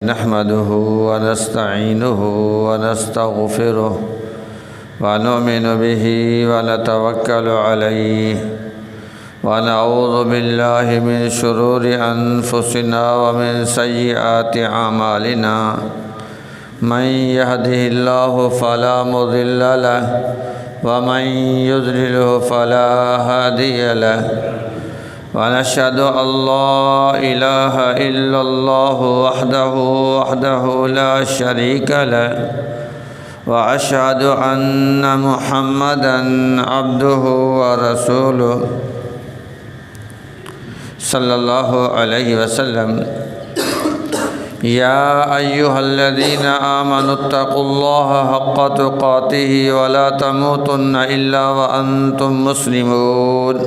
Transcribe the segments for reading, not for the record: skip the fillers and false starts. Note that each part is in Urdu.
نحمده ونستعينه ونستغفره ونؤمن به ونتوكل عليه ونعوذ بالله من شرور أنفسنا ومن سيئات أعمالنا من يهده الله فلا مضل له ومن يضلله فلا هادي له ونشهد أن لا إله إلا الله وحده لا شريك له وأشهد أن محمدًا عبده ورسوله صلى الله عليه وسلم يا أيها الذين آمنوا اتقوا الله حق تقاته ولا تموتن إلا وأنتم مسلمون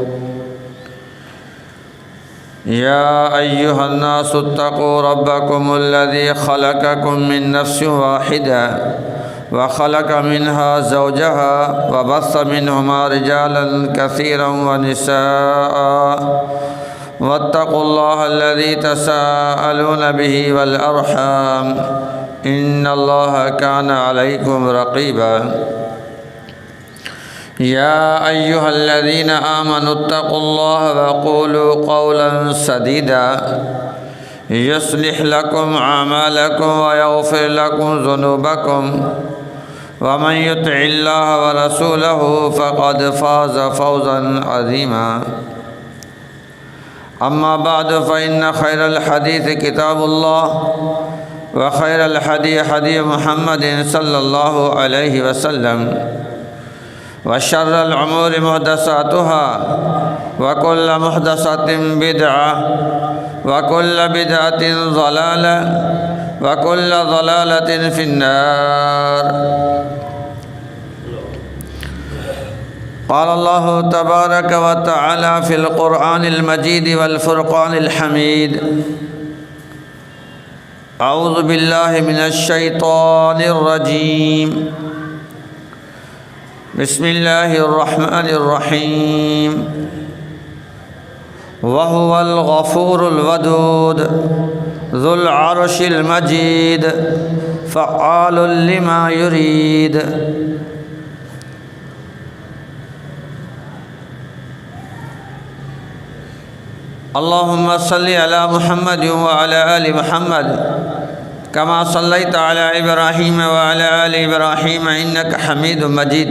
يا أيها الناس اتقوا ربكم الذي خلقكم من نفس واحدة وخلق منها زوجها وبث منهما رجالا كثيرا ونساء واتقوا الله الذي تساءلون به والأرحام إن الله كان عليكم رقيبا يا أيها الذين آمنوا اتقوا الله وقولوا قولا سديدا يصلح لكم أعمالكم ويغفر لكم ذنوبكم ومن يطع الله ورسوله فقد فاز فوزا عظيما أما بعد فإن خير الحديث كتاب الله وخير الهدي هدي محمد صلى الله عليه وسلم وشر الأمور محدثاتها وكل محدثة بدعة وكل بدعة ضلالة وكل ضلالة في النار قال الله تبارك وتعالى في القرآن المجيد والفرقان الحميد أعوذ بالله من الشيطان الرجيم بسم الله الرحمن الرحيم وهو الغفور الودود ذو العرش المجيد فعال لما يريد اللهم صل على محمد وعلى آل محمد كما صليت على إبراهيم وعلى آل إبراهيم إنك حميد مجيد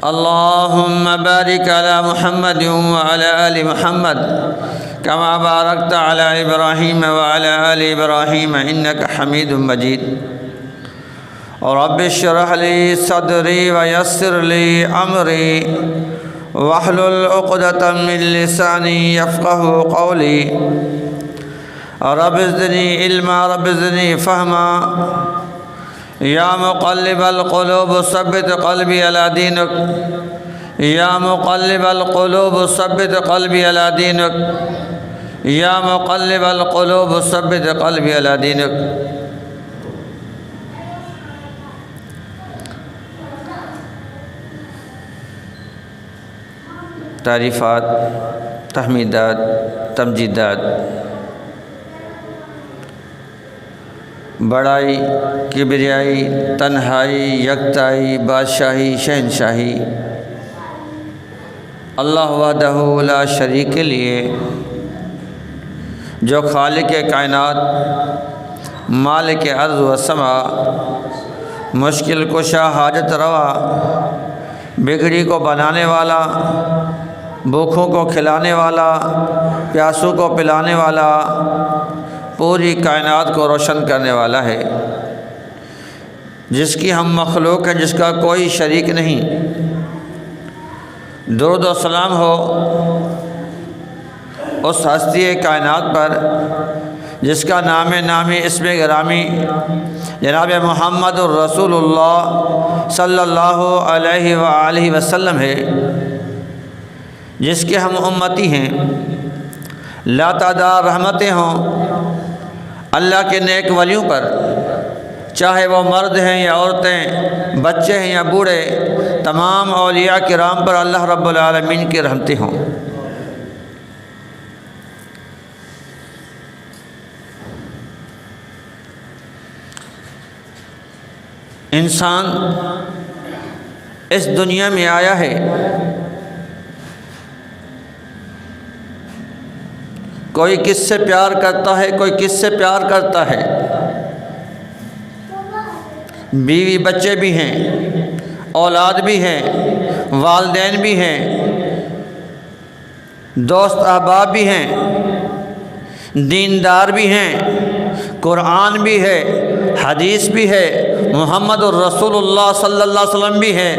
اللهم بارك على محمد وعلى آل محمد كما باركت على إبراهيم وعلى آل إبراهيم إنك حميد مجيد رب اشرح لي صدري ويسر لي أمري واحلل عقدة من لساني يفقه قولي رب زدني علما رب زدني فهما يا مقلب القلوب ثبت قلبي على دينك يا مقلب القلوب ثبت قلبي على دينك يا مقلب القلوب ثبت قلبي على دينك تعریفات، تحمیدات، تمجیدات، بڑائی، کبریائی، تنہائی، یکتائی، بادشاہی، شہنشاہی اللہ وحدہ لا شریک کے لیے، جو خالق کائنات، مالک ارض و سما، مشکل کشا، حاجت روا، بگڑی کو بنانے والا، بھوکھوں کو کھلانے والا، پیاسوں کو پلانے والا، پوری کائنات کو روشن کرنے والا ہے، جس کی ہم مخلوق ہیں، جس کا کوئی شریک نہیں۔ درود و سلام ہو اس ہستی کائنات پر جس کا نام نامی اسم گرامی جناب محمد الرسول اللہ صلی اللہ علیہ وآلہ وسلم ہے، جس کے ہم امتی ہیں۔ لا تعداد رحمتیں ہوں اللہ کے نیک ولیوں پر، چاہے وہ مرد ہیں یا عورتیں، بچے ہیں یا بوڑھے، تمام اولیاء کرام پر اللہ رب العالمین کی رحمتیں ہوں۔ انسان اس دنیا میں آیا ہے کوئی کس سے پیار کرتا ہے، کوئی کس سے پیار کرتا ہے، بیوی بچے بھی ہیں، اولاد بھی ہیں، والدین بھی ہیں، دوست احباب بھی ہیں، دیندار بھی ہیں، قرآن بھی ہے، حدیث بھی ہے، محمد الرسول اللہ صلی اللہ علیہ وسلم بھی ہے،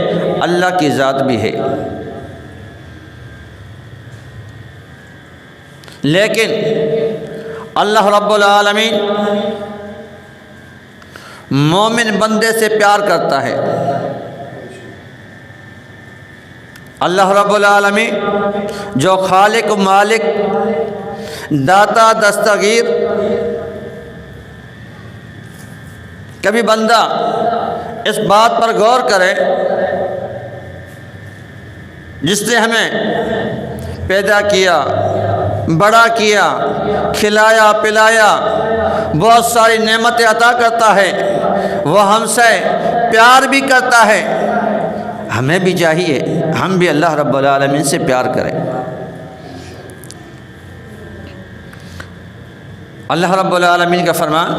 اللہ کی ذات بھی ہے۔ لیکن اللہ رب العالمین مومن بندے سے پیار کرتا ہے۔ اللہ رب العالمین جو خالق مالک داتا دستگیر، کبھی بندہ اس بات پر غور کرے جس نے ہمیں پیدا کیا، بڑا کیا، کھلایا پلایا، بہت ساری نعمتیں عطا کرتا ہے، وہ ہم سے پیار بھی کرتا ہے، ہمیں بھی چاہیے ہم بھی اللہ رب العالمین سے پیار کریں۔ اللہ رب العالمین کا فرمان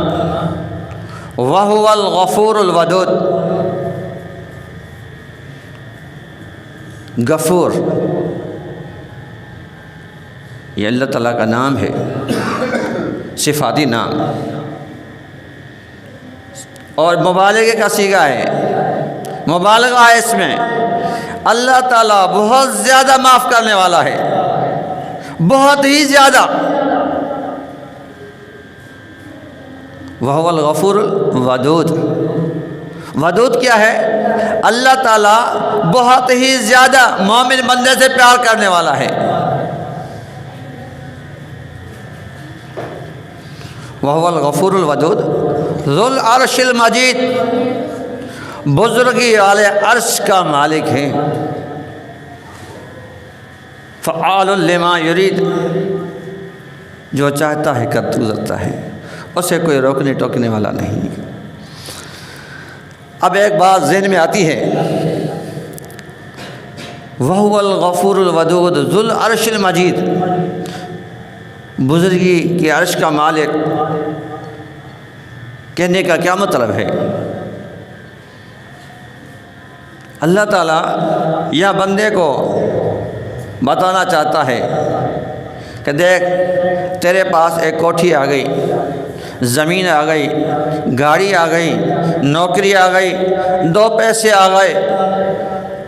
وَهُوَ الْغَفُورُ الْوَدُودُ، غفور یہ اللہ تعالیٰ کا نام ہے، صفاتی نام، اور مبالغے کا صیغہ ہے، مبالغہ ہے اس میں۔ اللہ تعالیٰ بہت زیادہ معاف کرنے والا ہے، بہت ہی زیادہ۔ وَهُوَ الْغَفُورُ الْوَدُودُ، ودود کیا ہے؟ اللہ تعالیٰ بہت ہی زیادہ مومن بندے سے پیار کرنے والا ہے۔ وَهُوَ الْغَفُورُ الْوَدُودُ ذُو الْعَرْشِ الْمَجِيدُ، بزرگی والے عرش کا مالک ہے۔ فعال لما یرید، جو چاہتا ہے کر گزرتا ہے، اسے کوئی روکنے ٹوکنے والا نہیں۔ اب ایک بات ذہن میں آتی ہے، وَهُوَ الْغَفُورُ الْوَدُودُ ذُو الْعَرْشِ الْمَجِيدُ، بزرگی کے عرش کا مالک کہنے کا کیا مطلب ہے؟ اللہ تعالیٰ یا بندے کو بتانا چاہتا ہے کہ دیکھ تیرے پاس ایک کوٹھی آ گئی، زمین آ گئی، گاڑی آ گئی، نوکری آ گئی، 2 پیسے آ گئے،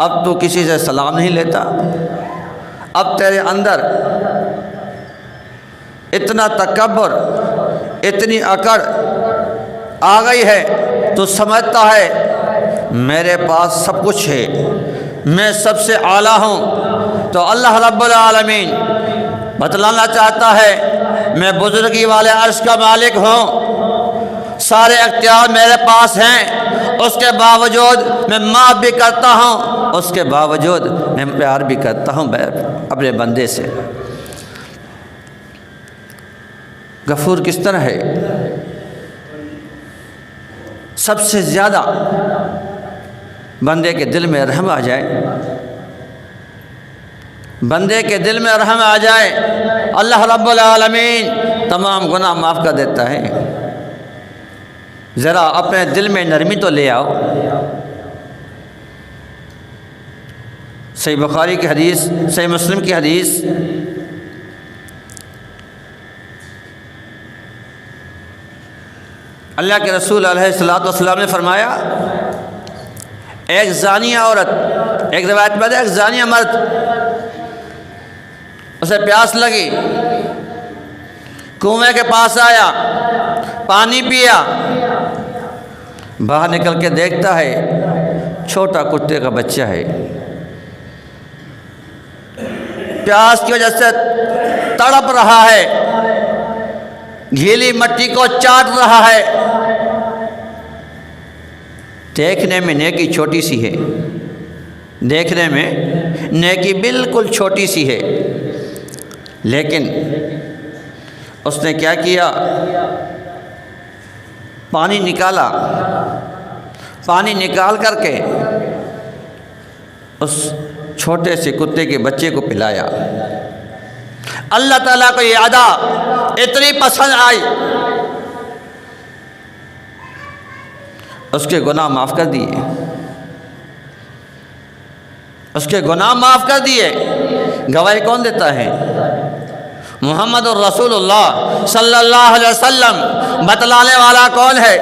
اب تو کسی سے سلام نہیں لیتا، اب تیرے اندر اتنا تکبر، اتنی اکڑ آ گئی ہے، تو سمجھتا ہے میرے پاس سب کچھ ہے، میں سب سے اعلیٰ ہوں۔ تو اللہ رب العالمین بتلانا چاہتا ہے میں بزرگی والے عرش کا مالک ہوں، سارے اختیار میرے پاس ہیں، اس کے باوجود میں معاف بھی کرتا ہوں، اس کے باوجود میں پیار بھی کرتا ہوں اپنے بندے سے۔ غفور کس طرح ہے؟ سب سے زیادہ بندے کے دل میں رحم آ جائے، بندے کے دل میں رحم آ جائے، اللہ رب العالمین تمام گناہ معاف کر دیتا ہے۔ ذرا اپنے دل میں نرمی تو لے آؤ۔ صحیح بخاری کی حدیث، صحیح مسلم کی حدیث، اللہ کے رسول علیہ الصلوۃ والسلام نے فرمایا، ایک زانیہ عورت، ایک روایت میں ایک زانیہ مرد، اسے پیاس لگی، کنویں کے پاس آیا، پانی پیا، باہر نکل کے دیکھتا ہے چھوٹا کتے کا بچہ ہے، پیاس کی وجہ سے تڑپ رہا ہے، گیلی مٹی کو چاٹ رہا ہے۔ دیکھنے میں نیکی چھوٹی سی ہے، دیکھنے میں نیکی بالکل چھوٹی سی ہے، لیکن اس نے کیا کیا؟ پانی نکالا، پانی نکال کر کے اس چھوٹے سے کتے کے بچے کو پلایا۔ اللہ تعالیٰ کو یہ ادا اتنی پسند آئی، اس کے گناہ معاف کر دیے، اس کے گناہ معاف کر دیے۔ گواہی کون دیتا ہے؟ محمد الرسول اللہ صلی اللہ علیہ وسلم۔ بتلانے والا کون ہے؟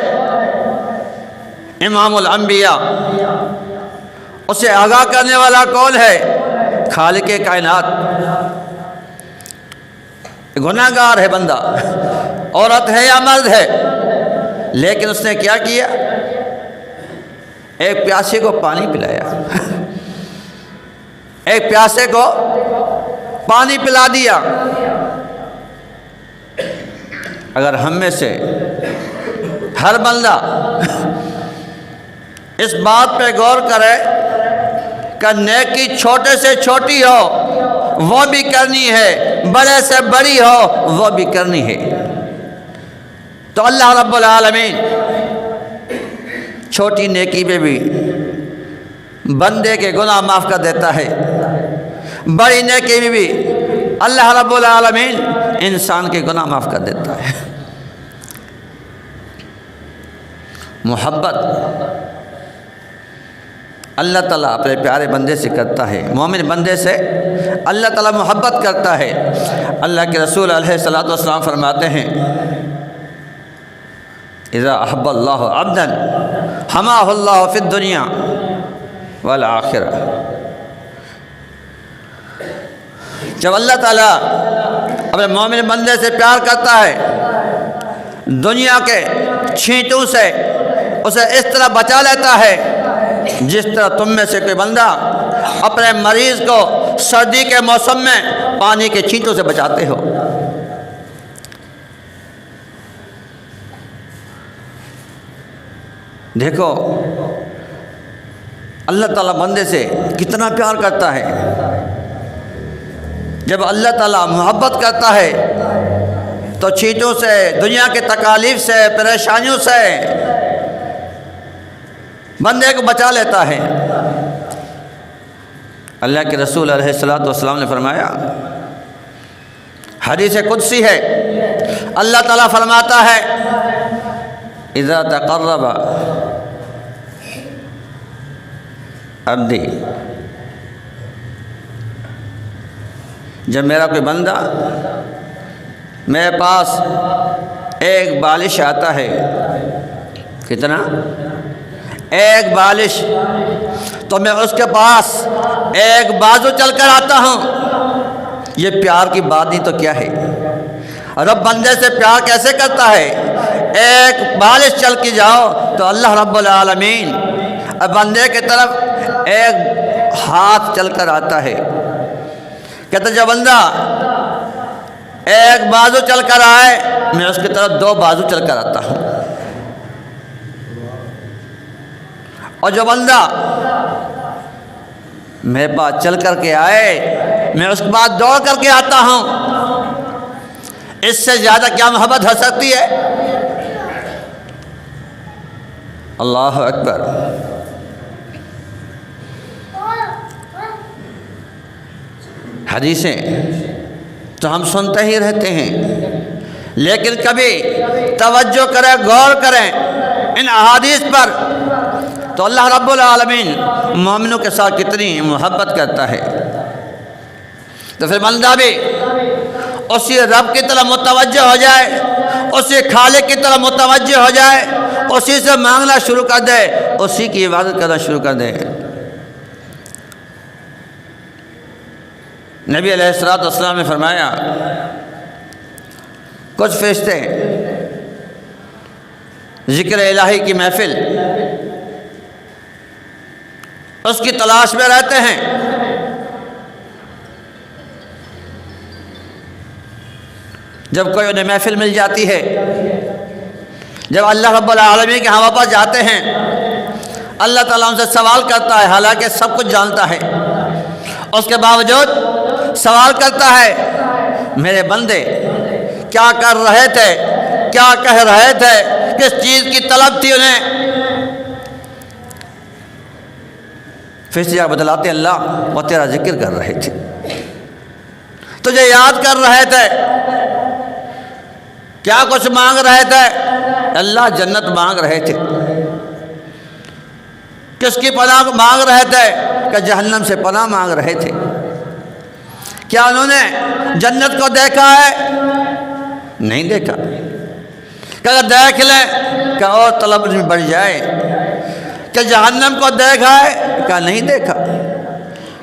امام الانبیاء۔ اسے آگاہ کرنے والا کون ہے؟ خالق کائنات۔ گناہ گار ہے بندہ، عورت ہے یا مرد ہے، لیکن اس نے کیا کیا؟ ایک پیاسے کو پانی پلایا، ایک پیاسے کو پانی پلا دیا۔ اگر ہم میں سے ہر بندہ اس بات پہ غور کرے کہ نیکی چھوٹے سے چھوٹی ہو وہ بھی کرنی ہے، بڑے سے بڑی ہو وہ بھی کرنی ہے، تو اللہ رب العالمین چھوٹی نیکی میں بھی بندے کے گناہ معاف کر دیتا ہے، بڑی نیکی میں بھی اللہ رب العالمین انسان کے گناہ معاف کر دیتا ہے۔ محبت اللہ تعالیٰ اپنے پیارے بندے سے کرتا ہے، مومن بندے سے اللہ تعالیٰ محبت کرتا ہے۔ اللہ کے رسول علیہ الصلوۃ والسلام فرماتے ہیں اذا احب اللہ عبدا حماہ اللہ فی الدنیا والآخرہ۔ جب اللہ تعالیٰ اپنے مومن بندے سے پیار کرتا ہے، دنیا کے چھینٹوں سے اسے اس طرح بچا لیتا ہے جس طرح تم میں سے کوئی بندہ اپنے مریض کو سردی کے موسم میں پانی کے چھینٹوں سے بچاتے ہو۔ دیکھو اللہ تعالیٰ بندے سے کتنا پیار کرتا ہے۔ جب اللہ تعالیٰ محبت کرتا ہے تو چھینٹوں سے، دنیا کے تکالیف سے، پریشانیوں سے بندے کو بچا لیتا ہے۔ اللہ کے رسول علیہ الصلوۃ والسلام نے فرمایا، حدیث قدسی ہے، اللہ تعالیٰ فرماتا ہے اذا تقرب عبدی، جب میرا کوئی بندہ میرے پاس ایک بالش آتا ہے، کتنا؟ ایک بالش، تو میں اس کے پاس ایک بازو چل کر آتا ہوں، یہ پیار کی بات نہیں تو کیا ہے؟ رب بندے سے پیار کیسے کرتا ہے؟ ایک بالش چل کے جاؤ تو اللہ رب العالمین بندے کی طرف ایک ہاتھ چل کر آتا ہے، کہتا جب بندہ ایک بازو چل کر آئے میں اس کی طرف دو بازو چل کر آتا ہوں، اور جو بندہ میرے پاس چل کر کے آئے میں اس کے بعد دوڑ کر کے آتا ہوں۔ اس سے زیادہ کیا محبت ہو سکتی ہے؟ اللہ اکبر۔ حدیثیں تو ہم سنتے ہی رہتے ہیں، لیکن کبھی توجہ کریں، غور کریں ان احادیث پر تو اللہ رب العالمین مومنوں کے ساتھ کتنی محبت کرتا ہے۔ تو پھر بندہ بھی اسی رب کی طرف متوجہ ہو جائے، اسی خالق کی طرف متوجہ ہو جائے، اسی سے مانگنا شروع کر دے، اسی کی عبادت کرنا شروع کر دے۔ نبی علیہ الصلوۃ والسلام نے فرمایا کچھ فرشتے ذکر الہی کی محفل اس کی تلاش میں رہتے ہیں، جب کوئی انہیں محفل مل جاتی ہے، جب اللہ رب العالمین کے ہاں واپس جاتے ہیں، اللہ تعالیٰ ان سے سوال کرتا ہے، حالانکہ سب کچھ جانتا ہے، اس کے باوجود سوال کرتا ہے میرے بندے کیا کر رہے تھے، کیا کہہ رہے تھے، کس چیز کی طلب تھی انہیں؟ فرشتے جا بتلاتے اللہ وہ تیرا ذکر کر رہے تھے، تجھے یاد کر رہے تھے، کیا کچھ مانگ رہے تھے؟ اللہ جنت مانگ رہے تھے۔ کس کی پناہ مانگ رہے تھے؟ کہ جہنم سے پناہ مانگ رہے تھے۔ کیا انہوں نے جنت کو دیکھا ہے؟ نہیں دیکھا۔ کہ اگر دیکھ لیں کہ اور طلب میں بڑھ جائے۔ کہ جہنم کو دیکھا ہے؟ کہ نہیں دیکھا۔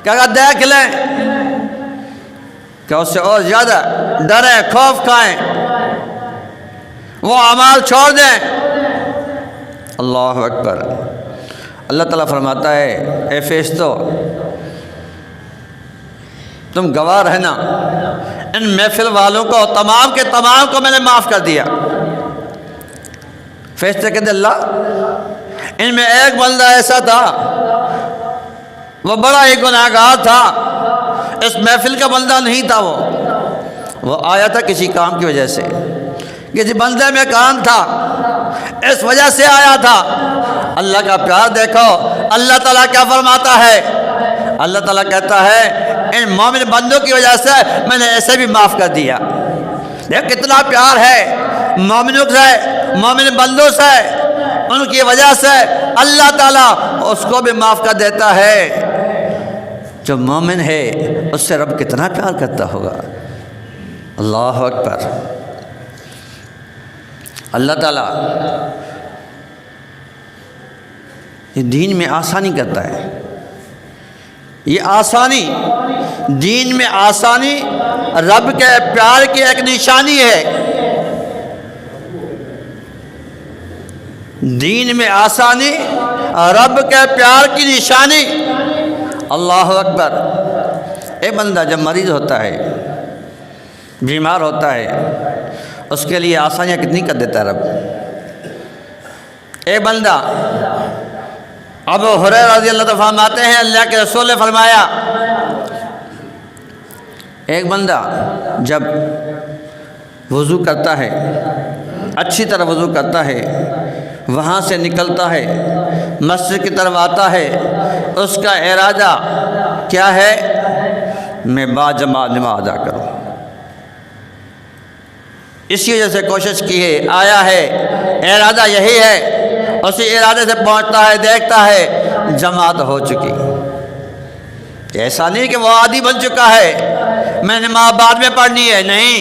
کہ اگر دیکھ لیں کہ اس سے اور زیادہ ڈریں، خوف کھائیں، وہ اعمال چھوڑ دیں۔ اللہ اکبر۔ اللہ تعالیٰ فرماتا ہے اے فرشتو تم گواہ رہنا، ان محفل والوں کو تمام کے تمام کو میں نے معاف کر دیا۔ فرشتے کہتے اللہ ان میں ایک بندہ ایسا تھا وہ بڑا ہی گناہگار تھا، اس محفل کا بندہ نہیں تھا، وہ آیا تھا کسی کام کی وجہ سے، کسی بندے میں کام تھا، اس وجہ سے آیا تھا۔ اللہ کا پیار دیکھو، اللہ تعالیٰ کیا فرماتا ہے؟ اللہ تعالیٰ کہتا ہے ان مومن بندوں کی وجہ سے میں نے ایسے بھی معاف کر دیا۔ دیکھ کتنا پیار ہے مومنوں سے، مومن بندوں سے، ان کی وجہ سے اللہ تعالیٰ اس کو بھی معاف کر دیتا ہے۔ جو مومن ہے اس سے رب کتنا پیار کرتا ہوگا۔ اللہ اکبر۔ اللہ تعالیٰ یہ دین میں آسانی کرتا ہے، یہ آسانی، دین میں آسانی رب کے پیار کی ایک نشانی ہے۔ دین میں آسانی رب کے پیار کی نشانی۔ اللہ اکبر۔ ایک بندہ جب مریض ہوتا ہے، بیمار ہوتا ہے، اس کے لیے آسانیاں کتنی کر دیتا ہے رب۔ ایک بندہ ابو ہریرہ رضی اللہ عنہ فرماتے ہیں اللہ کے رسول نے فرمایا ایک بندہ جب وضو کرتا ہے، اچھی طرح وضو کرتا ہے، وہاں سے نکلتا ہے، مسجد کی طرف آتا ہے، اس کا ارادہ کیا ہے؟ میں باجماعت نماز ادا کروں۔ اسی وجہ سے کوشش کی ہے، آیا ہے، ارادہ یہی ہے، اسی ارادے سے پہنچتا ہے، دیکھتا ہے جماعت ہو چکی۔ ایسا نہیں کہ وہ عادی بن چکا ہے میں نماز بعد میں پڑھنی ہے، نہیں،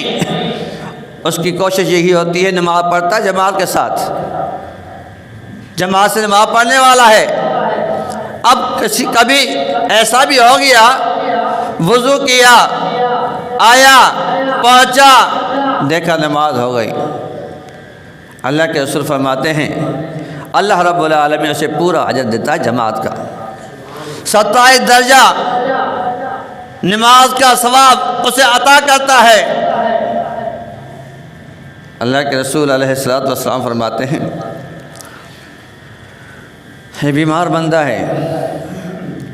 اس کی کوشش یہی ہوتی ہے نماز پڑھتا ہے جماعت کے ساتھ، جماعت سے نماز پڑھنے والا ہے۔ اب کبھی ایسا بھی ہو گیا وضو کیا، آیا، پہنچا، دیکھا نماز ہو گئی۔ اللہ کے رسول فرماتے ہیں اللہ رب العالمین اسے پورا اجر دیتا ہے جماعت کا، 27 درجہ نماز کا ثواب اسے عطا کرتا ہے۔ اللہ کے رسول علیہ السلام فرماتے ہیں یہ بیمار بندہ ہے،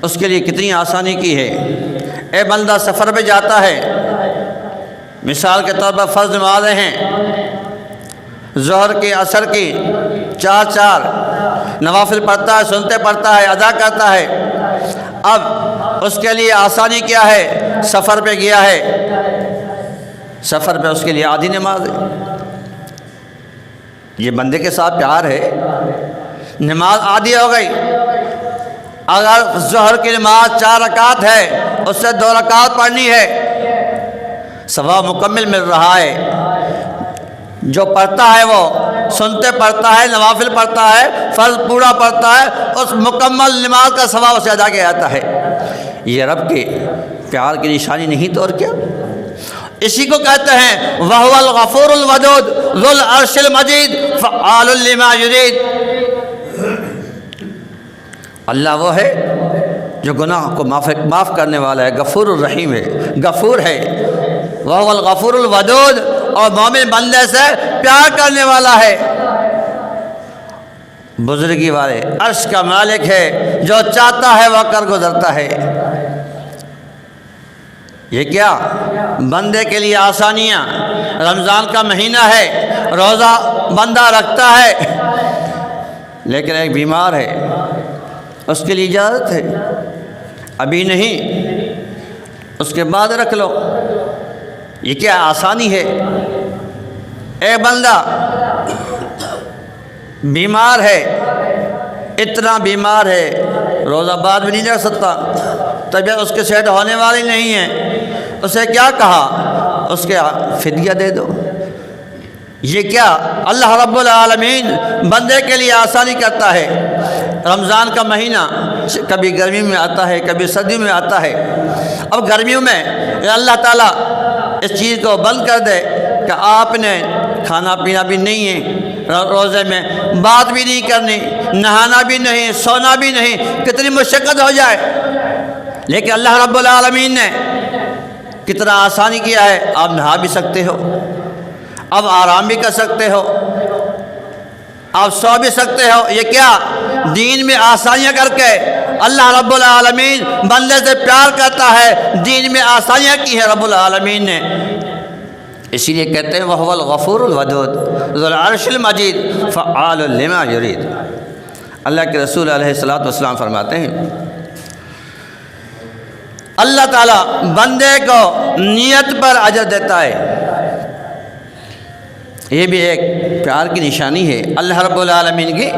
اس کے لیے کتنی آسانی کی ہے۔ اے بندہ سفر پہ جاتا ہے، مثال کے طور پر فرض نمازیں ہیں، ظہر کی، عصر کی، 4 نوافل پڑھتا ہے، سنتے پڑھتا ہے، ادا کرتا ہے۔ اب اس کے لیے آسانی کیا ہے؟ سفر پہ گیا ہے، سفر پہ اس کے لیے آدھی نماز ہے۔ یہ بندے کے ساتھ پیار ہے، نماز آدھی ہو گئی۔ اگر ظہر کی نماز 4 رکعت ہے، اس سے 2 رکعت پڑھنی ہے، ثواب مکمل مل رہا ہے۔ جو پڑھتا ہے وہ سنتے پڑھتا ہے، نوافل پڑھتا ہے، فرض پورا پڑھتا ہے، اس مکمل نماز کا ثواب اسے ادا کیا جاتا ہے۔ یہ رب کے پیار کی نشانی نہیں تو اور کیا؟ اسی کو کہتے ہیں وَهُوَ الْغَفُورُ الْوَدُودُ ذُو الْعَرْشِ الْمَجِيدُ فَعَّالٌ لِمَا يُرِيدُ۔ اللہ وہ ہے جو گناہ کو معاف کرنے والا ہے، غفور الرحیم ہے، غفور ہے۔ وَهُوَ الْغَفُورُ الْوَدُودُ، اور مومن بندے سے پیار کرنے والا ہے، بزرگی والے، عرش کا مالک ہے، جو چاہتا ہے وہ کر گزرتا ہے۔ یہ کیا بندے کے لیے آسانیاں۔ رمضان کا مہینہ ہے، روزہ بندہ رکھتا ہے، لیکن ایک بیمار ہے، اس کے لیے اجازت ہے ابھی نہیں، اس کے بعد رکھ لو۔ یہ کیا آسانی ہے؟ ایک بندہ بیمار ہے، اتنا بیمار ہے، روزہ بعد بھی نہیں رکھ سکتا، طبیعت اس کے صحت ہونے والی نہیں ہے، اسے کیا کہا؟ اس کے فدیہ دے دو۔ یہ کیا اللہ رب العالمین بندے کے لیے آسانی کرتا ہے۔ رمضان کا مہینہ کبھی گرمی میں آتا ہے، کبھی سردی میں آتا ہے۔ اب گرمیوں میں اللہ تعالیٰ اس چیز کو بند کر دے کہ آپ نے کھانا پینا بھی نہیں ہے، روزے میں بات بھی نہیں کرنی، نہانا بھی نہیں، سونا بھی نہیں، کتنی مشقت ہو جائے، لیکن اللہ رب العالمین نے کتنا آسانی کیا ہے۔ آپ نہا بھی سکتے ہو، اب آرام بھی کر سکتے ہو، آپ سو بھی سکتے ہو۔ یہ کیا دین میں آسانیاں کر کے اللہ رب العالمین بندے سے پیار کرتا ہے، دین میں آسانیاں کی ہیں رب العالمین نے۔ اسی لیے کہتے ہیں وَهُوَ الْغَفُورُ الْوَدُودُ ذُو الْعَرْشِ الْمَجِيدُ فَعَّالٌ لِمَا يُرِيدُ۔ اللہ کے رسول علیہ الصلوۃ فرماتے ہیں اللہ تعالیٰ بندے کو نیت پر اجر دیتا ہے۔ یہ بھی ایک پیار کی نشانی ہے اللہ رب العالمین کی،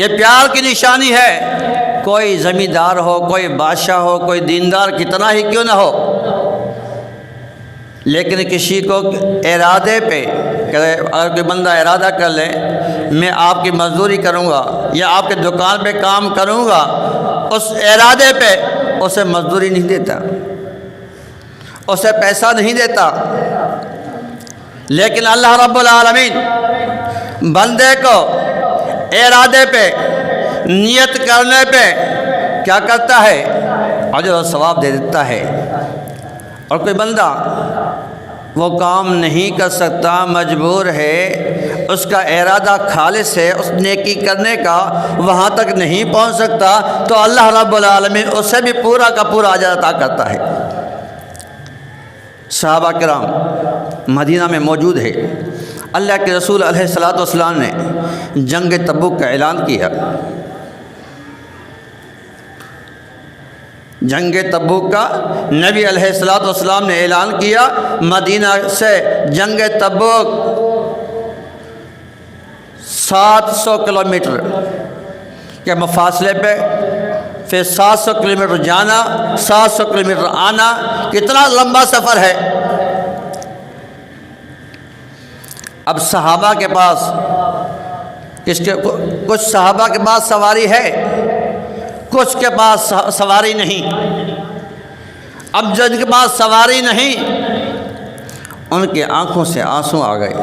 یہ پیار کی نشانی ہے۔ کوئی زمیندار ہو، کوئی بادشاہ ہو، کوئی دیندار کتنا ہی کیوں نہ ہو، لیکن کسی کو ارادے پہ اگر کوئی بندہ ارادہ کر لے میں آپ کی مزدوری کروں گا یا آپ کے دکان پہ کام کروں گا، اس ارادے پہ اسے مزدوری نہیں دیتا، اسے پیسہ نہیں دیتا۔ لیکن اللہ رب العالمین بندے کو ارادے پہ، نیت کرنے پہ کیا کرتا ہے؟ اجر و ثواب دے دیتا ہے۔ اور کوئی بندہ وہ کام نہیں کر سکتا، مجبور ہے، اس کا ارادہ خالص ہے، اس نیکی کرنے کا وہاں تک نہیں پہنچ سکتا، تو اللہ رب العالمین اسے بھی پورا کا پورا اجر عطا کرتا ہے۔ صحابہ کرام مدینہ میں موجود ہے، اللہ کے رسول علیہ الصلوۃ نے جنگ تبوک کا اعلان کیا۔ جنگ تبوک کا نبی علیہ الصلوۃ نے اعلان کیا۔ مدینہ سے جنگ تبوک 700 کلومیٹر کے مفاصلے پہ، پھر 700 کلومیٹر جانا، 700 کلومیٹر آنا، کتنا لمبا سفر ہے۔ اب صحابہ کے پاس کچھ صحابہ کے پاس سواری ہے، کچھ کے پاس سواری نہیں۔ اب جن کے پاس سواری نہیں ان کے آنکھوں سے آنسو آ گئے،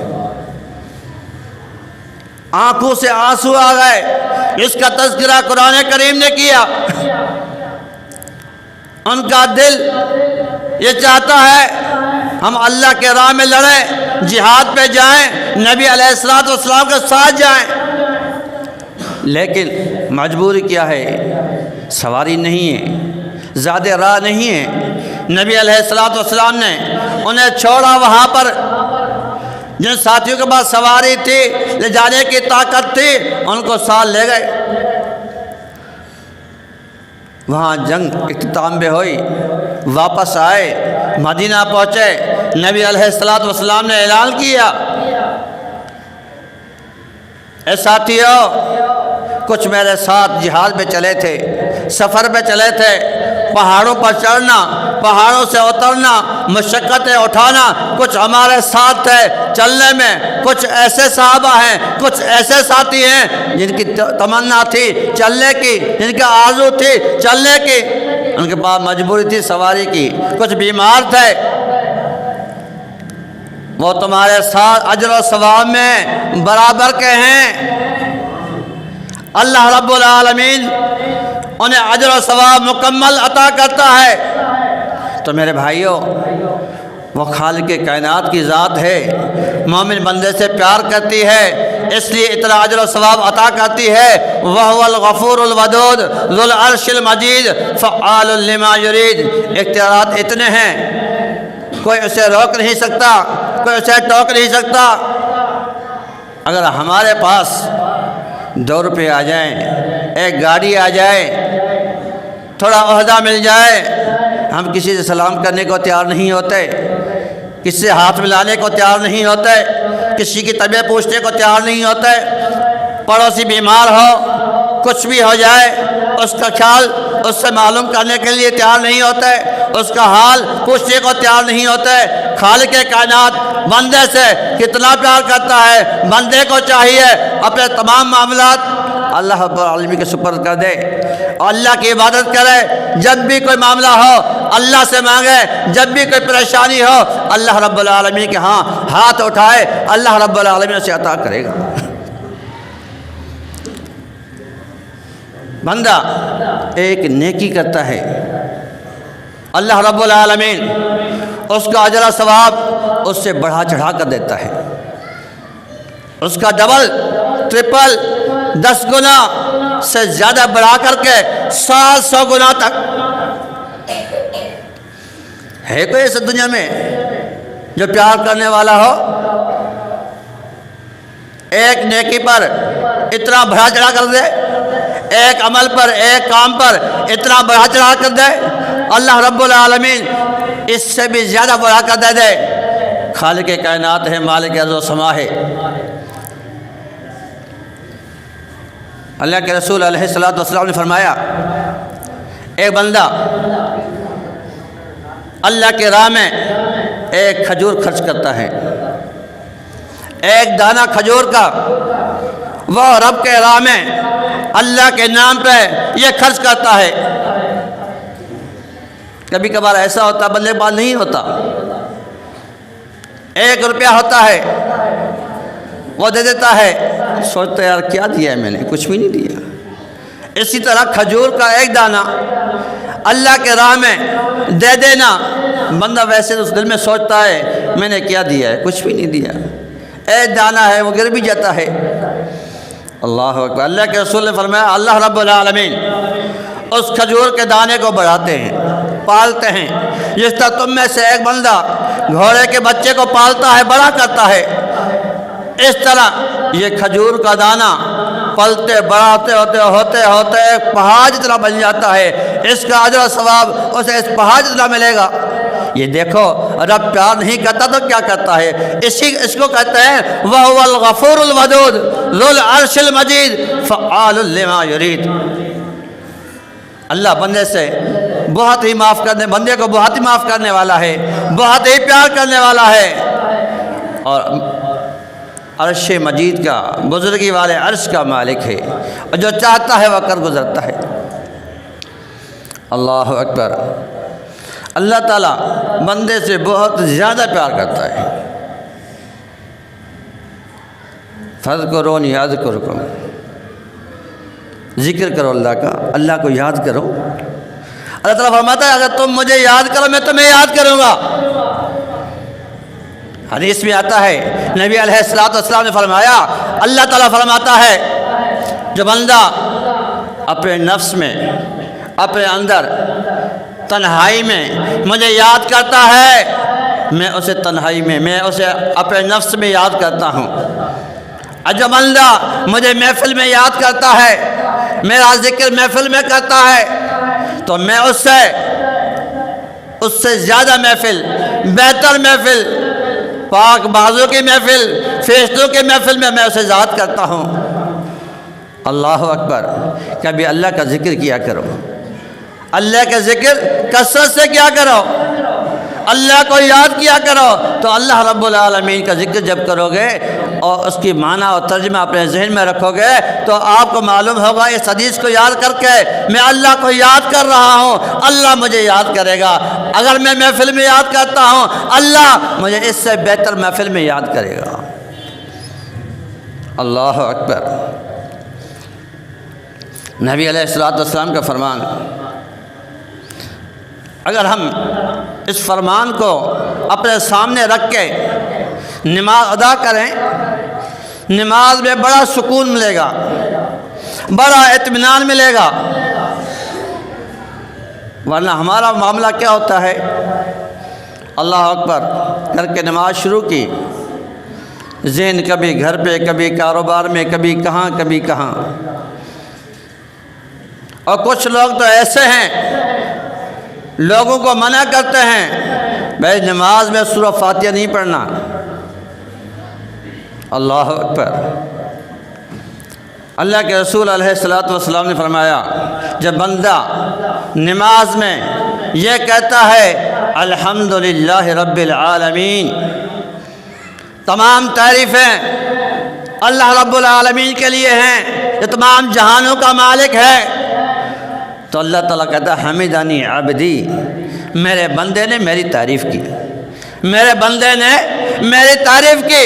آنکھوں سے آنسو آ گئے۔ اس کا تذکرہ قرآن کریم نے کیا۔ ان کا دل یہ چاہتا ہے ہم اللہ کے راہ میں لڑیں، جہاد پہ جائیں، نبی علیہ السلام کے ساتھ جائیں، لیکن مجبوری کیا ہے؟ سواری نہیں ہے، زیادہ راہ نہیں ہے۔ نبی علیہ السلام نے انہیں چھوڑا وہاں پر، جن ساتھیوں کے پاس سواری تھی، لے جانے کی طاقت تھی، ان کو ساتھ لے گئے۔ وہاں جنگ اختتام پہ ہوئی، واپس آئے، مدینہ پہنچے، نبی علیہ السلام نے اعلان کیا، اے ساتھیو، کچھ میرے ساتھ جہاد پہ چلے تھے، سفر پہ چلے تھے، پہاڑوں پر چڑھنا، پہاڑوں سے اترنا، مشقتیں اٹھانا، کچھ ہمارے ساتھ تھے چلنے میں۔ کچھ ایسے صحابہ ہیں، کچھ ایسے ساتھی ہیں جن کی تمنا تھی چلنے کی، جن کی آرزو تھی چلنے کی، ان کے پاس مجبوری تھی سواری کی، کچھ بیمار تھے، وہ تمہارے ساتھ اجر و ثواب میں برابر کے ہیں۔ اللہ رب العالمین انہیں اجر و ثواب مکمل عطا کرتا ہے۔ تو میرے بھائیوں، وہ خالق کائنات کی ذات ہے، مومن بندے سے پیار کرتی ہے، اس لیے اتنا اجر و ثواب عطا کرتی ہے۔ وَهُوَ الْغَفُورُ الْوَدُودُ ذُو الْعَرْشِ الْمَجِيدُ فَعَّالٌ لِمَا يُرِيدُ۔ اختیارات اتنے ہیں، کوئی اسے روک نہیں سکتا، کوئی اسے ٹوک نہیں سکتا۔ اگر ہمارے پاس 2 روپے آ جائیں، ایک گاڑی آ جائے، تھوڑا عہدہ مل جائے ہم کسی سے سلام کرنے کو تیار نہیں ہوتے، کسی سے ہاتھ ملانے کو تیار نہیں ہوتے، کسی کی طبیعت پوچھنے کو تیار نہیں ہوتے، پڑوسی بیمار ہو کچھ بھی ہو جائے اس کا خیال اس سے معلوم کرنے کے لیے تیار نہیں ہوتے، اس کا حال پوچھنے کو تیار نہیں ہوتے۔ خالق کائنات بندے سے کتنا پیار کرتا ہے، بندے کو چاہیے اپنے تمام معاملات اللہ رب العالمین کے سپرد کر دے اور اللہ کی عبادت کرے۔ جب بھی کوئی معاملہ ہو اللہ سے مانگے، جب بھی کوئی پریشانی ہو اللہ رب العالمین کے ہاں ہاتھ اٹھائے، اللہ رب العالمین اسے عطا کرے گا۔ بندہ ایک نیکی کرتا ہے اللہ رب العالمین اس کا اجر و ثواب اس سے بڑھا چڑھا کر دیتا ہے، اس کا ڈبل ٹرپل 10 گنا سے زیادہ بڑھا کر کے 700 گنا تک۔ ہے کوئی اس دنیا میں جو پیار کرنے والا ہو؟ ایک نیکی پر اتنا بڑھا چڑھا کر دے، ایک عمل پر، ایک کام پر اتنا بڑھا چڑھا کر دے، اللہ رب العالمین اس سے بھی زیادہ بڑھا کر دے دے۔ خالق کائنات ہے، مالک ارض و سما ہے۔ اللہ کے رسول علیہ السلام نے فرمایا ایک بندہ اللہ کے راہ میں ایک کھجور خرچ کرتا ہے، ایک دانہ کھجور کا وہ رب کے راہ میں اللہ کے نام پہ یہ خرچ کرتا ہے۔ کبھی کبھار ایسا ہوتا بندے کے پاس نہیں ہوتا، 1 روپیہ ہوتا ہے وہ دے دیتا ہے، سوچتا ہے یار کیا دیا ہے میں نے، کچھ بھی نہیں دیا۔ اسی طرح کھجور کا ایک دانہ اللہ کے راہ میں دے دینا، بندہ ویسے اس دل میں سوچتا ہے میں نے کیا دیا ہے، کچھ بھی نہیں دیا، ایک دانہ ہے وہ گر بھی جاتا ہے۔ اللہ اکبر۔ اللہ کے رسول نے فرمایا اللہ رب العالمین اس کھجور کے دانے کو بڑھاتے ہیں، پالتے ہیں، جس طرح تم میں سے ایک بندہ گھوڑے کے بچے کو پالتا ہے، بڑا کرتا ہے، اس طرح یہ کھجور کا دانہ پلتے بڑھاتے ہوتے ایک پہاڑ جتنا بن جاتا ہے۔ اس کا اجر و ثواب اسے اس پہاڑ جتنا ملے گا۔ یہ دیکھو رب پیار نہیں کرتا تو کیا کرتا ہے، اس کو کہتے ہیں وَهُوَ الْغَفُورُ الْوَدُودُ ذُو الْعَرْشِ الْمَجِيدُ فَعَّالٌ لِمَا يُرِيدُ۔ اللہ بندے سے بہت ہی معاف کرنے، بندے کو بہت ہی معاف کرنے والا ہے، بہت ہی پیار کرنے والا ہے، اور عرش مجید کا، بزرگی والے عرش کا مالک ہے، اور جو چاہتا ہے وہ کر گزرتا ہے۔ اللہ اکبر۔ اللہ تعالیٰ بندے سے بہت زیادہ پیار کرتا ہے۔ فَاذْكُرُونِي أَذْكُرْكُمْ، ذکر کرو اللہ کا، اللہ کو یاد کرو۔ اللہ تعالیٰ فرماتا ہے اگر تم مجھے یاد کرو میں تمہیں یاد کروں گا۔ حدیث میں آتا ہے نبی علیہ السلام نے فرمایا اللہ تعالیٰ فرماتا ہے جو بندہ اپنے نفس میں، اپنے اندر تنہائی میں مجھے یاد کرتا ہے، میں اسے تنہائی میں اسے اپنے نفس میں یاد کرتا ہوں۔ اور جو بندہ مجھے محفل میں یاد کرتا ہے، میرا ذکر محفل میں کرتا ہے، تو میں اس سے زیادہ محفل، بہتر محفل، پاک بازو کی محفل، فرشتوں کی محفل میں اسے یاد کرتا ہوں۔ اللہ اکبر۔ کبھی اللہ کا ذکر کیا کرو، اللہ کا ذکر کثرت سے کیا کرو، اللہ کو یاد کیا کرو، تو اللہ رب العالمین کا ذکر جب کرو گے اور اس کی معنی اور ترجمہ اپنے ذہن میں رکھو گے تو آپ کو معلوم ہوگا اس حدیث کو یاد کر کے میں اللہ کو یاد کر رہا ہوں، اللہ مجھے یاد کرے گا۔ اگر میں محفل میں یاد کرتا ہوں اللہ مجھے اس سے بہتر محفل میں یاد کرے گا۔ اللہ اکبر۔ نبی علیہ السلام کا فرمان، اگر ہم اس فرمان کو اپنے سامنے رکھ کے نماز ادا کریں، نماز میں بڑا سکون ملے گا، بڑا اطمینان ملے گا۔ ورنہ ہمارا معاملہ کیا ہوتا ہے، اللہ اکبر کر کے نماز شروع کی، ذہن کبھی گھر پہ، کبھی کاروبار میں، کبھی کہاں کبھی کہاں، اور کچھ لوگ تو ایسے ہیں لوگوں کو منع کرتے ہیں بھائی نماز میں سورہ فاتحہ نہیں پڑھنا۔ اللہ اکبر۔ اللہ کے رسول علیہ الصلوۃ والسلام نے فرمایا جب بندہ نماز میں یہ کہتا ہے الحمدللہ رب العالمین، تمام تعریفیں اللہ رب العالمین کے لیے ہیں، یہ تمام جہانوں کا مالک ہے، تو اللہ تعالیٰ کہتا ہے حمدنی عبدی، میرے بندے نے میری تعریف کی، میرے بندے نے میری تعریف کی۔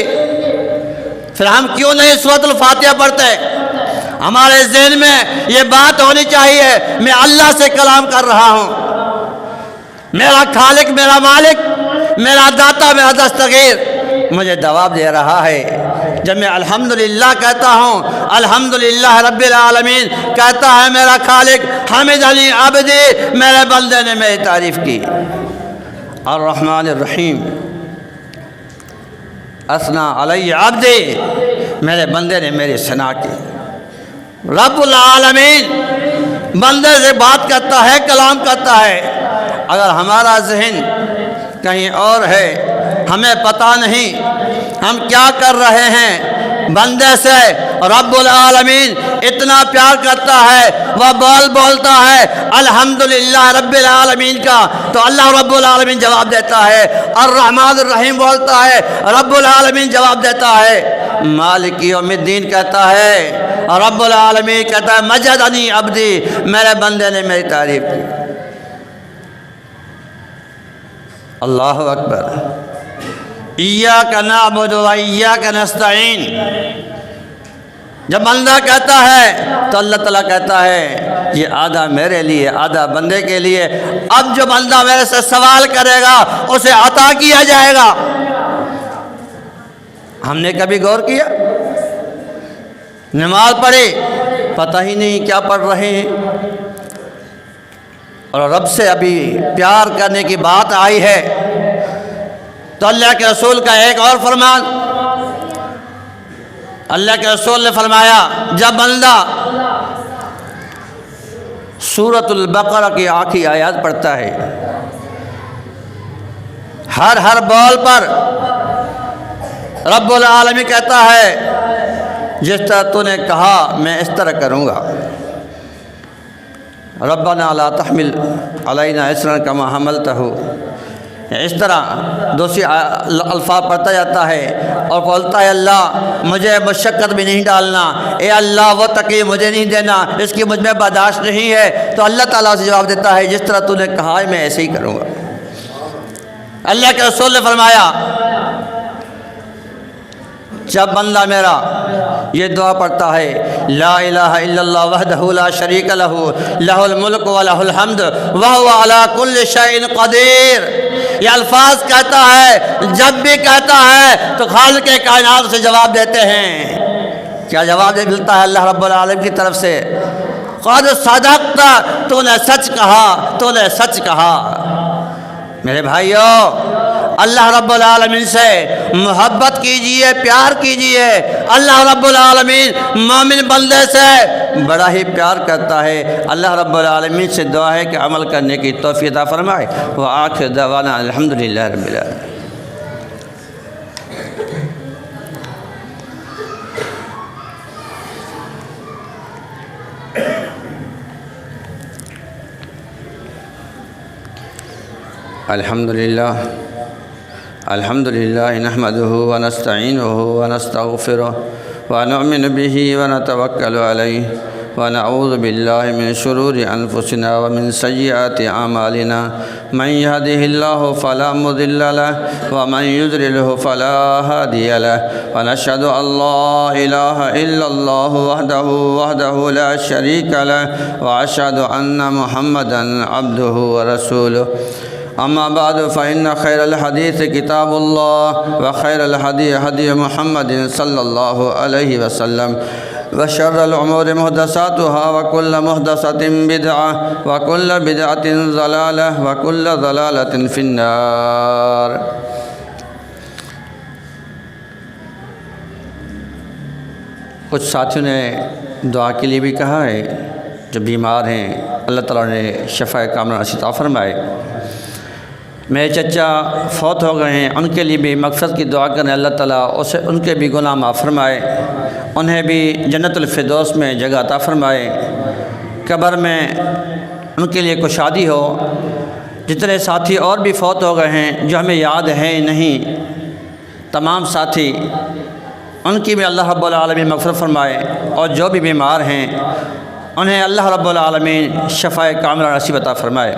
پھر ہم کیوں نہیں سورۃ الفاتحہ پڑھتے؟ ہمارے ذہن میں یہ بات ہونی چاہیے میں اللہ سے کلام کر رہا ہوں، میرا خالق، میرا مالک، میرا داتا، میرا دستگیر مجھے جواب دے رہا ہے۔ جب میں الحمدللہ کہتا ہوں، الحمدللہ رب العالمین کہتا ہے میرا خالق، حمدنی عبدی، میرے بندے نے میری تعریف کی۔ الرحمن الرحیم، اثنا علی عبدی، میرے بندے نے میری ثنا کی۔ رب العالمین بندے سے بات کرتا ہے، کلام کرتا ہے۔ اگر ہمارا ذہن کہیں اور ہے، ہمیں پتہ نہیں ہم کیا کر رہے ہیں، بندے سے رب العالمین اتنا پیار کرتا ہے، وہ بولتا ہے الحمدللہ رب العالمین کا، تو اللہ رب العالمین جواب دیتا ہے۔ الرحمن الرحیم بولتا ہے، رب العالمین جواب دیتا ہے۔ مالک یوم الدین کہتا ہے، رب العالمین کہتا ہے مجدنی عبدی، میرے بندے نے میری تعریف کی۔ اللہ اکبر۔ ایاک نعبد و ایاک نستعین، جب بندہ کہتا ہے تو اللہ تعالیٰ کہتا ہے یہ آدھا میرے لیے، آدھا بندے کے لیے، اب جو بندہ میرے سے سوال کرے گا اسے عطا کیا جائے گا۔ ہم نے کبھی غور کیا؟ نماز پڑھی، پتہ ہی نہیں کیا پڑھ رہے ہیں، اور رب سے ابھی پیار کرنے کی بات آئی ہے تو اللہ کے رسول کا ایک اور فرمان، اللہ کے رسول نے فرمایا جب بندہ سورۃ البقرہ کی آخری آیات پڑھتا ہے، ہر بول پر رب العالمین کہتا ہے جس طرح تو نے کہا میں اس طرح کروں گا۔ ربنا لا تحمل علینا اصرا کما حملتہ، اس طرح دوسری الفاظ پڑھتا جاتا ہے اور بولتا ہے اللہ مجھے مشقت بھی نہیں ڈالنا، اے اللہ وہ تکلیف مجھے نہیں دینا، اس کی مجھ میں برداشت نہیں ہے، تو اللہ تعالیٰ سے جواب دیتا ہے جس طرح تو نے کہا ہے میں ایسے ہی کروں گا۔ اللہ کے رسول نے فرمایا جب بندہ میرا یہ دعا پڑھتا ہے لا الہ الا اللہ وحدہ لا شریک لہ لہ الملک و لہ الحمد وہو علی کل شیء قدیر، یہ الفاظ کہتا ہے، جب بھی کہتا ہے تو خالق کائنات سے جواب دیتے ہیں۔ کیا جواب ملتا ہے اللہ رب العالمین کی طرف سے؟ قد صدقت، تو نے سچ کہا، تو نے سچ کہا۔ میرے بھائیوں، اللہ رب العالمین سے محبت کیجئے، پیار کیجئے۔ اللہ رب العالمین مومن بندے سے بڑا ہی پیار کرتا ہے۔ اللہ رب العالمین سے دعا ہے کہ عمل کرنے کی توفیق عطا فرمائے۔ وآخر دعوانا الحمدللہ رب العالمین۔ الحمدللہ نحمده ونستعینه ونستغفره ونؤمن به ونتوکل علیہ ونعوذ باللہ من شرور انفسنا ومن سیئات اعمالنا من يهده الله فلا مضل له ومن يضلل فلا هادي له ونشهد ان لا اله الا الله وحده لا شريك له واشهد ان محمدا عبده ورسوله۔ اما بعد فإن خير الحديث كتاب الله وخير الهدي هدي محمد صلى الله عليه وسلم وشر الأمور محدثاتها وكل محدثة بدعة وكل بدعة ضلالة وكل ضلالة في النار۔ کچھ ساتھیوں نے دعا کے لیے بھی کہا ہے، جو بیمار ہیں اللہ تعالیٰ نے شفا کاملہ نصیب عطا فرمائے۔ میرے چچا فوت ہو گئے ہیں، ان کے لیے بھی مغفرت کی دعا کریں اللہ تعالیٰ ان کے بھی گناہ معاف فرمائے، انہیں بھی جنت الفردوس میں جگہ عطا فرمائے، قبر میں ان کے لیے کشادی ہو۔ جتنے ساتھی اور بھی فوت ہو گئے ہیں جو ہمیں یاد ہے نہیں، تمام ساتھی ان کی بھی اللہ رب العالمین مغفرت فرمائے، اور جو بھی بیمار ہیں انہیں اللہ رب العالمین شفا کاملہ نصیب عطا فرمائے۔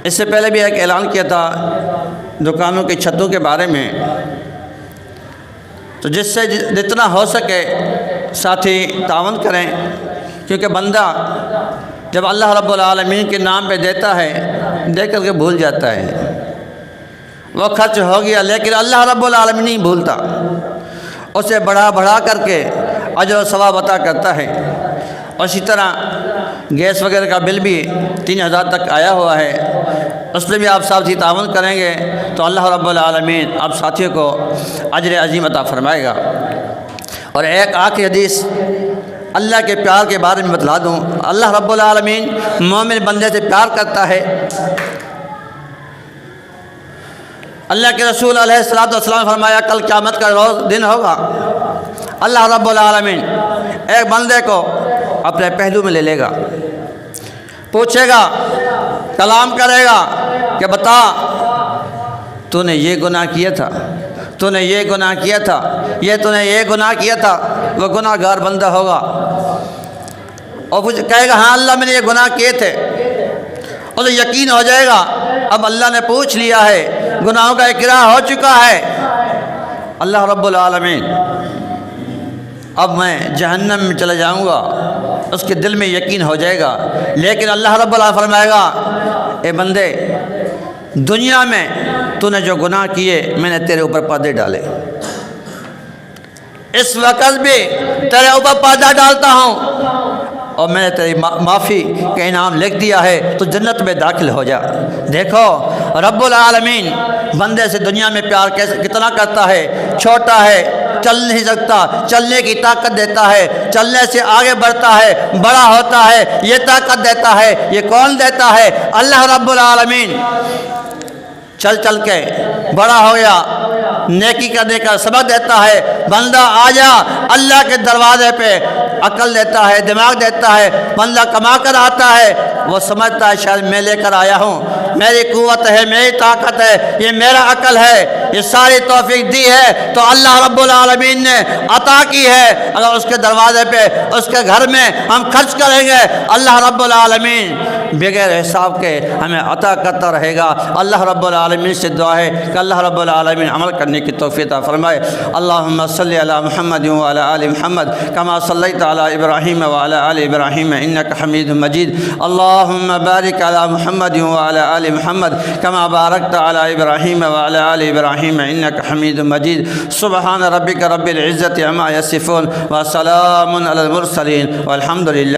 اس سے پہلے بھی ایک اعلان کیا تھا دکانوں کی چھتوں کے بارے میں، تو جس سے جتنا ہو سکے ساتھی تعاون کریں، کیونکہ بندہ جب اللہ رب العالمین کے نام پہ دیتا ہے دے کر کے بھول جاتا ہے، وہ خرچ ہو گیا، لیکن اللہ رب العالمین نہیں بھولتا، اسے بڑھا کر کے اجر و ثواب عطا کرتا ہے۔ اور اسی طرح گیس وغیرہ کا بل بھی 3000 تک آیا ہوا ہے، اس میں بھی آپ ساتھی تعاون کریں گے تو اللہ رب العالمین آپ ساتھیوں کو اجر عظیم عطا فرمائے گا۔ اور ایک آخری حدیث اللہ کے پیار کے بارے میں بتلا دوں، اللہ رب العالمین مومن بندے سے پیار کرتا ہے۔ اللہ کے رسول علیہ الصلوۃ والسلام نے فرمایا کل قیامت کا دن ہوگا، اللہ رب العالمین ایک بندے کو اپنے پہلو میں لے لے گا، پوچھے گا، کلام کرے گا کہ بتا تو نے یہ گناہ کیا تھا، تو نے یہ گناہ کیا تھا، تو نے یہ گناہ کیا تھا۔ وہ گناہ گار بندہ ہوگا اور کہے گا ہاں اللہ میں نے یہ گناہ کیے تھے، اسے یقین ہو جائے گا اب اللہ نے پوچھ لیا ہے، گناہوں کا اقرار ہو چکا ہے، اللہ رب العالمین اب میں جہنم میں چلا جاؤں گا، اس کے دل میں یقین ہو جائے گا۔ لیکن اللہ رب العالمین فرمائے گا اے بندے دنیا میں تو نے جو گناہ کیے میں نے تیرے اوپر پردے ڈالے، اس وقت بھی تیرے اوپر پردہ ڈالتا ہوں، اور میں نے تیری معافی کا انعام لکھ دیا ہے، تو جنت میں داخل ہو جا۔ دیکھو رب العالمین بندے سے دنیا میں پیار کتنا کرتا ہے، چھوٹا ہے چل نہیں سکتا، چلنے کی طاقت دیتا ہے، چلنے سے آگے بڑھتا ہے، بڑا ہوتا ہے، یہ طاقت دیتا ہے۔ یہ کون دیتا ہے؟ اللہ رب العالمین۔ چل کے بڑا ہو گیا، نیکی کرنے کا سبق دیتا ہے، بندہ آ جا، اللہ کے دروازے پہ عقل دیتا ہے، دماغ دیتا ہے، بندہ کما کر آتا ہے، وہ سمجھتا ہے شاید میں لے کر آیا ہوں، میری قوت ہے، میری طاقت ہے، یہ میرا عقل ہے، یہ ساری توفیق دی ہے تو اللہ رب العالمین نے عطا کی ہے۔ اگر اس کے دروازے پہ اس کے گھر میں ہم خرچ کریں گے اللہ رب العالمین بغیر حساب کے ہمیں عطا کرتا رہے گا۔ اللہ رب العالمین سے دعا ہے کہ اللہ رب العالمین عمل کرنے کی توفیق عطا فرمائے۔ اللہم صلی علی محمد وعلی آل محمد کما صلیت علی ابراہیم وعلی آل ابراہیم انک حمید مجید۔ اللہم بارک علی محمد وعلی آل محمد کما بارکت علی ابراہیم وعلی آل ابراہیم انک حمید مجید۔ سبحان ربک رب العزت عما یصفون وسلام علی المرسلین والحمد للہ۔